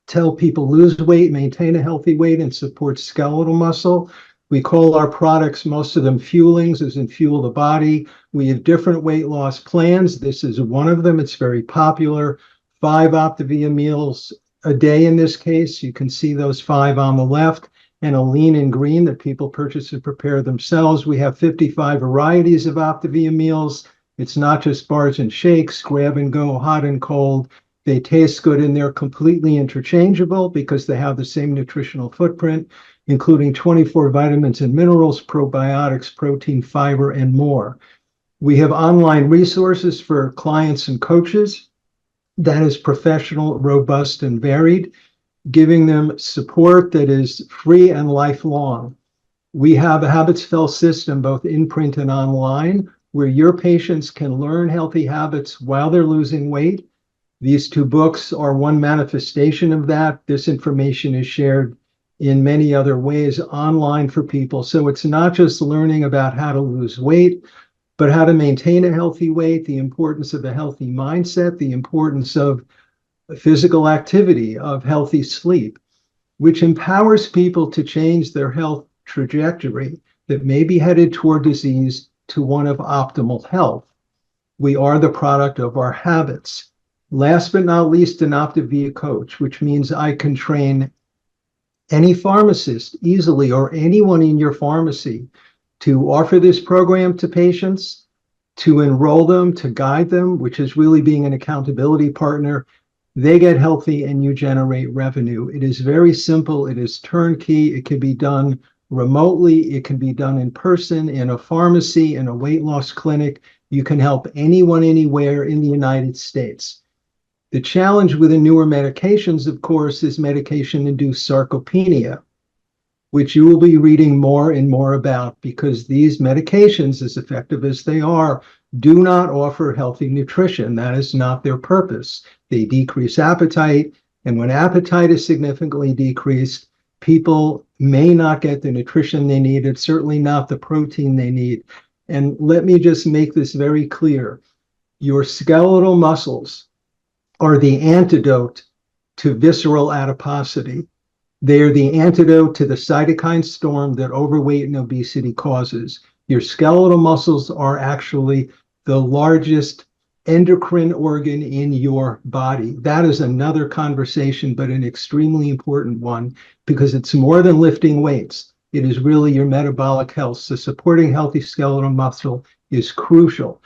to help people lose weight, maintain a healthy weight, and support skeletal muscle. We call our products, most of them fuelings, as in fuel the body. We have different weight loss plans. This is one of them. It's very popular. 5 Optavia meals a day in this case. You can see those 5 on the left, and a lean and green that people purchase and prepare themselves. We have 55 varieties of Optavia meals. It's not just bars and shakes, grab and go, hot and cold. They taste good and they're completely interchangeable because they have the same nutritional footprint, including 24 vitamins and minerals, probiotics, protein, fiber, and more. We have online resources for clients and coaches that is professional, robust, and varied, giving them support that is free and lifelong. We have a Habitsfell system, both in print and online, where your patients can learn healthy habits while they're losing weight. These 2 books are one manifestation of that. This information is shared in many other ways online for people. So it's not just learning about how to lose weight, but how to maintain a healthy weight, the importance of a healthy mindset, the importance of physical activity, of healthy sleep, which empowers people to change their health trajectory that may be headed toward disease to one of optimal health. We are the product of our habits. Last but not least, an Optavia coach, which means I can train any pharmacist easily or anyone in your pharmacy to offer this program to patients, to enroll them, to guide them, which is really being an accountability partner. They get healthy and you generate revenue. It is very simple. It is turnkey. It can be done remotely. It can be done in person, in a pharmacy, in a weight loss clinic. You can help anyone, anywhere in the United States. The challenge with the newer medications, of course, is medication-induced sarcopenia, which you will be reading more and more about, because these medications, as effective as they are, do not offer healthy nutrition. That is not their purpose. They decrease appetite, and when appetite is significantly decreased, people may not get the nutrition they need. It's certainly not the protein they need. And let me just make this very clear. Your skeletal muscles are the antidote to visceral adiposity. They are the antidote to the cytokine storm that overweight and obesity causes. Your skeletal muscles are actually the largest endocrine organ in your body. That is another conversation, but an extremely important one, because it's more than lifting weights. It is really your metabolic health. So supporting healthy skeletal muscle is crucial.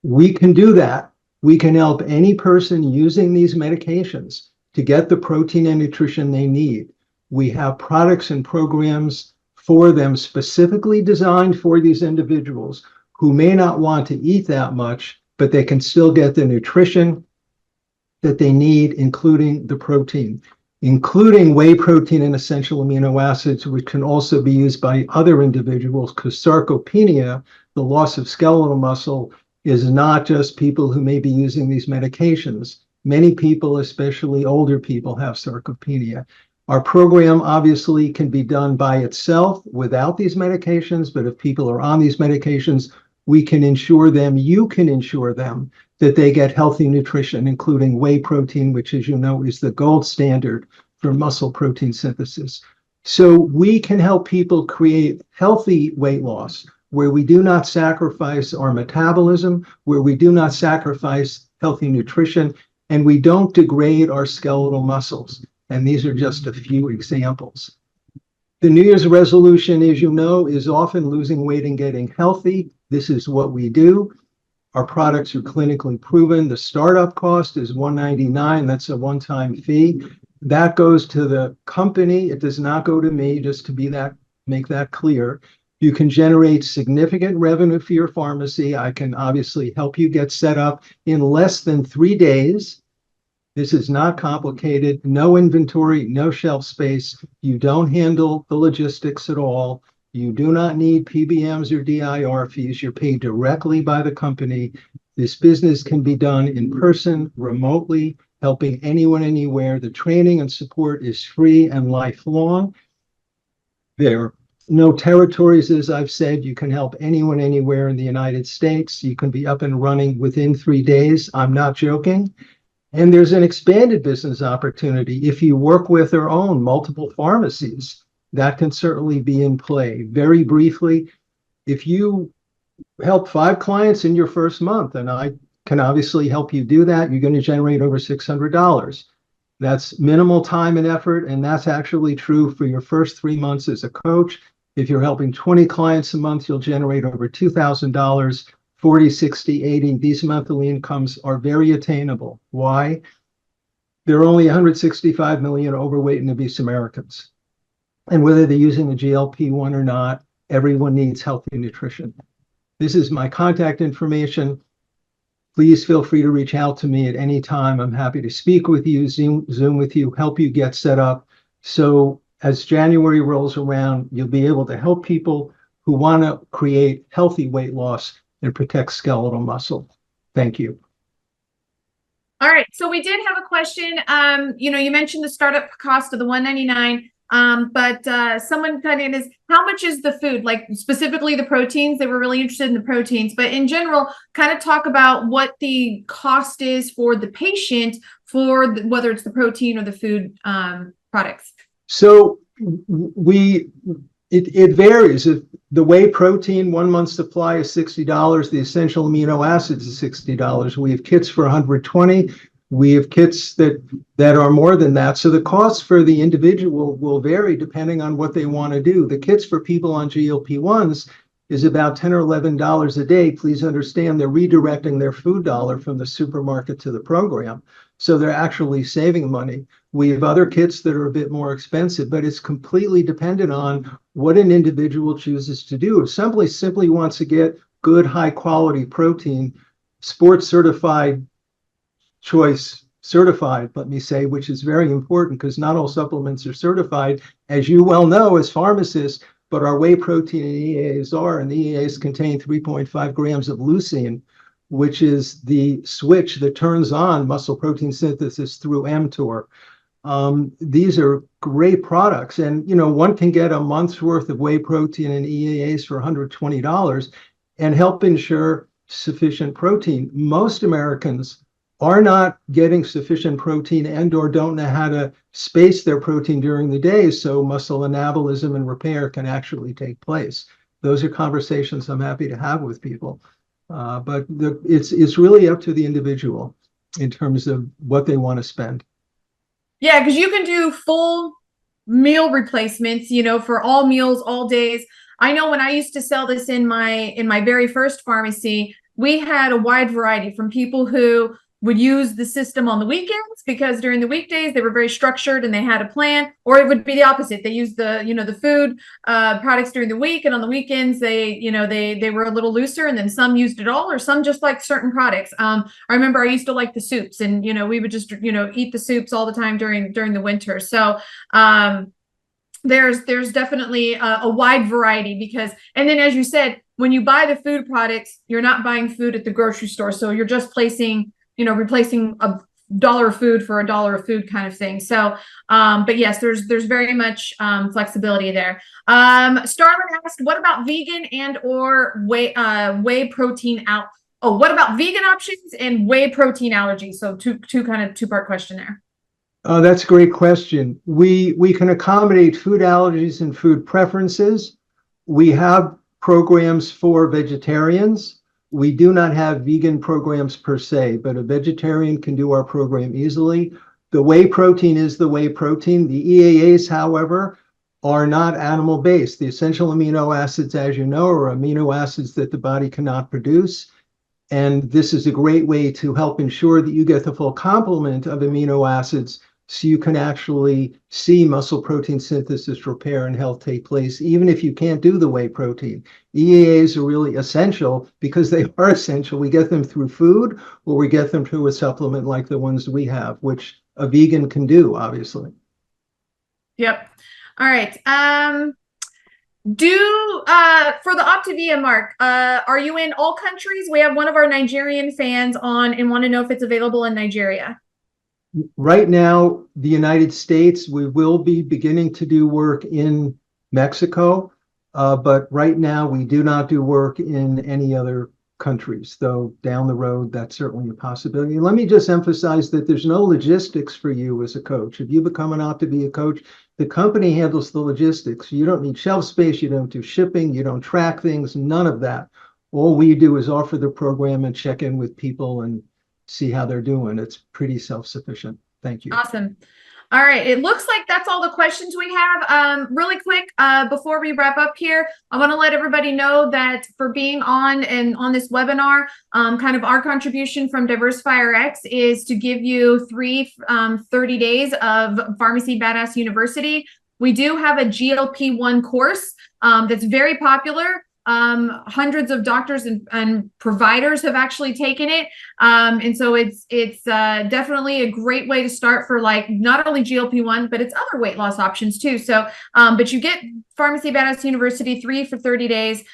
We can do that. We can help any person using these medications to get the protein and nutrition they need. We have products and programs for them specifically designed for these individuals who may not want to eat that much, but they can still get the nutrition that they need, including the protein, including whey protein and essential amino acids, which can also be used by other individuals, because sarcopenia, the loss of skeletal muscle, is not just people who may be using these medications. Many people, especially older people, have sarcopenia. Our program obviously can be done by itself without these medications, but if people are on these medications, we can ensure them, you can ensure them, that they get healthy nutrition, including whey protein, which, as you know, is the gold standard for muscle protein synthesis. So we can help people create healthy weight loss, where we do not sacrifice our metabolism, where we do not sacrifice healthy nutrition, and we don't degrade our skeletal muscles. And these are just a few examples. The New Year's resolution, as you know, is often losing weight and getting healthy. This is what we do. Our products are clinically proven. The startup cost is $199. That's a one-time fee. That goes to the company. It does not go to me, just to make that clear. You can generate significant revenue for your pharmacy. I can obviously help you get set up in less than 3 days. This is not complicated. No inventory, no shelf space. You don't handle the logistics at all. You do not need PBMs or DIR fees. You're paid directly by the company. This business can be done in person, remotely, helping anyone, anywhere. The training and support is free and lifelong. There are no territories, as I've said. You can help anyone, anywhere in the United States. You can be up and running within 3 days. I'm not joking. And there's an expanded business opportunity. If you work with or own multiple pharmacies, that can certainly be in play. Very briefly, if you help 5 clients in your first month, and I can obviously help you do that, you're going to generate over $600. That's minimal time and effort, and that's actually true for your first 3 months as a coach. If you're helping 20 clients a month, you'll generate over $2,000. 40, 60, 80, these monthly incomes are very attainable. Why? There are only 165 million overweight and obese Americans. And whether they're using a GLP-1 or not, everyone needs healthy nutrition. This is my contact information. Please feel free to reach out to me at any time. I'm happy to speak with you, Zoom with you, help you get set up. So as January rolls around, you'll be able to help people who want to create healthy weight loss and protect skeletal muscle. Thank you. All right. So we did have a question. You mentioned the startup cost of the $199. But someone kind of is, how much is the food? Like specifically the proteins, they were really interested in the proteins, but in general, kind of talk about what the cost is for the patient for whether it's the protein or the food products. So it varies. If the whey protein, 1 month supply is $60. The essential amino acids is $60. We have kits for $120. We have kits that are more than that. So the cost for the individual will vary depending on what they want to do. The kits for people on GLP-1s is about $10 or $11 a day. Please understand they're redirecting their food dollar from the supermarket to the program. So they're actually saving money. We have other kits that are a bit more expensive, but it's completely dependent on what an individual chooses to do. If somebody simply wants to get good, high quality protein, sports certified choice certified, let me say, which is very important because not all supplements are certified, as you well know as pharmacists, but our whey protein and EAAs are, and the EAAs contain 3.5 grams of leucine, which is the switch that turns on muscle protein synthesis through mTOR. These are great products, and one can get a month's worth of whey protein and EAAs for $120 and help ensure sufficient protein. Most Americans are not getting sufficient protein and or don't know how to space their protein during the day so muscle anabolism and repair can actually take place. Those are conversations I'm happy to have with people. But it's really up to the individual in terms of what they want to spend. Yeah, because you can do full meal replacements, for all meals, all days. I know when I used to sell this in my very first pharmacy, we had a wide variety from people who would use the system on the weekends because during the weekdays they were very structured and they had a plan, or it would be the opposite. They used the food products during the week, and on the weekends they were a little looser, and then some used it all, or some just like certain products. I remember I used to like the soups, and we would just eat the soups all the time during the winter. So there's definitely a wide variety because, and then as you said, when you buy the food products, you're not buying food at the grocery store, so you're just replacing $1 of food for $1 of food kind of thing. So, but yes, there's very much flexibility there. Starlin asked, what about vegan and or whey protein out? Oh, what about vegan options and whey protein allergies? So two-part question there. Oh, that's a great question. We can accommodate food allergies and food preferences. We have programs for vegetarians. We do not have vegan programs per se, but a vegetarian can do our program easily. The whey protein is the whey protein. The EAAs, however, are not animal-based. The essential amino acids, as you know, are amino acids that the body cannot produce. And this is a great way to help ensure that you get the full complement of amino acids so you can actually see muscle protein synthesis, repair, and health take place, even if you can't do the whey protein. EAAs are really essential because they are essential. We get them through food, or we get them through a supplement like the ones we have, which a vegan can do, obviously. Yep. All right. For the Optavia, Mark, are you in all countries? We have one of our Nigerian fans on and want to know if it's available in Nigeria. Right now, the United States, we will be beginning to do work in Mexico, but right now we do not do work in any other countries, though down the road, that's certainly a possibility. Let me just emphasize that there's no logistics for you as a coach. If you become an Optavia coach, the company handles the logistics. You don't need shelf space, you don't do shipping, you don't track things, none of that. All we do is offer the program and check in with people and see how they're doing. It's pretty self-sufficient. Thank you. Awesome. All right. It looks like that's all the questions we have. Really quick, before we wrap up here, I want to let everybody know that for being on this webinar, kind of our contribution from DiversifyRx is to give you 30 days of Pharmacy Badass University. We do have a GLP-1 course that's very popular. Hundreds of doctors and providers have actually taken it. And so it's definitely a great way to start for like not only GLP-1, but it's other weight loss options too. So, but you get Pharmacy Badass University 3 for 30 days,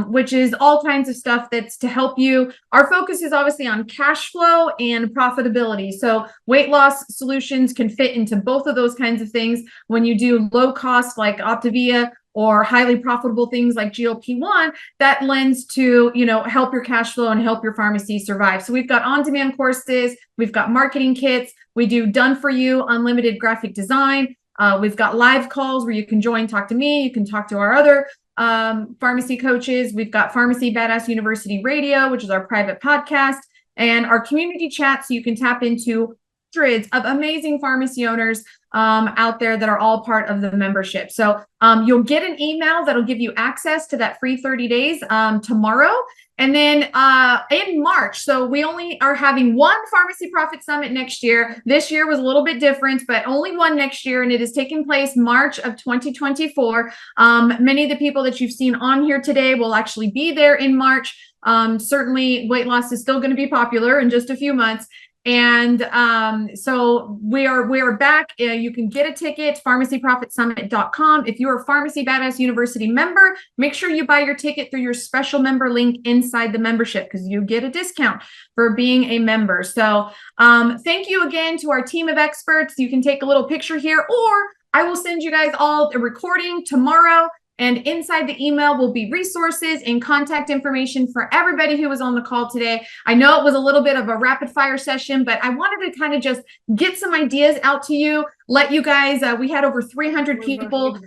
which is all kinds of stuff that's to help you. Our focus is obviously on cash flow and profitability. So weight loss solutions can fit into both of those kinds of things. When you do low cost like Optavia, or highly profitable things like GLP-1, that lends to, help your cash flow and help your pharmacy survive. So we've got on-demand courses, we've got marketing kits, we do done for you, unlimited graphic design. We've got live calls where you can join, talk to me, you can talk to our other pharmacy coaches. We've got Pharmacy Badass University Radio, which is our private podcast, and our community chat, so you can tap into hundreds of amazing pharmacy owners out there that are all part of the membership. So you'll get an email that'll give you access to that free 30 days tomorrow. And then in March, so we only are having one Pharmacy Profit Summit next year. This year was a little bit different, but only one next year, and it is taking place March of 2024. Many of the people that you've seen on here today will actually be there in March. Certainly weight loss is still going to be popular in just a few months. And so we are back. You can get a ticket, pharmacyprofitsummit.com. If you're a Pharmacy Badass University member, make sure you buy your ticket through your special member link inside the membership, because you get a discount for being a member. So thank you again to our team of experts. You can take a little picture here, or I will send you guys all a recording tomorrow. And inside the email will be resources and contact information for everybody who was on the call today. I know it was a little bit of a rapid fire session, but I wanted to kind of just get some ideas out to you, let you guys, we had over 300 people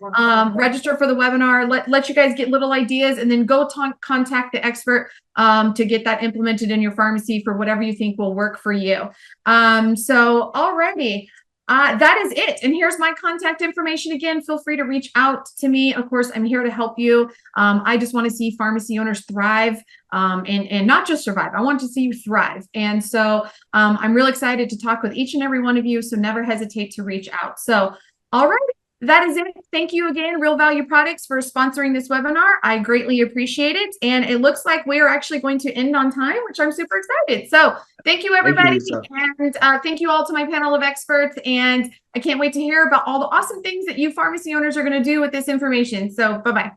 register for the webinar, let you guys get little ideas, and then go contact the expert to get that implemented in your pharmacy for whatever you think will work for you. So alrighty. That is it. And here's my contact information again. Feel free to reach out to me. Of course, I'm here to help you. I just want to see pharmacy owners thrive and not just survive. I want to see you thrive. And so I'm really excited to talk with each and every one of you. So never hesitate to reach out. So, all right. That is it. Thank you again, Real Value Products, for sponsoring this webinar. I greatly appreciate it. And it looks like we are actually going to end on time, which I'm super excited. So thank you, everybody. And thank you all to my panel of experts. And I can't wait to hear about all the awesome things that you pharmacy owners are going to do with this information. So bye-bye.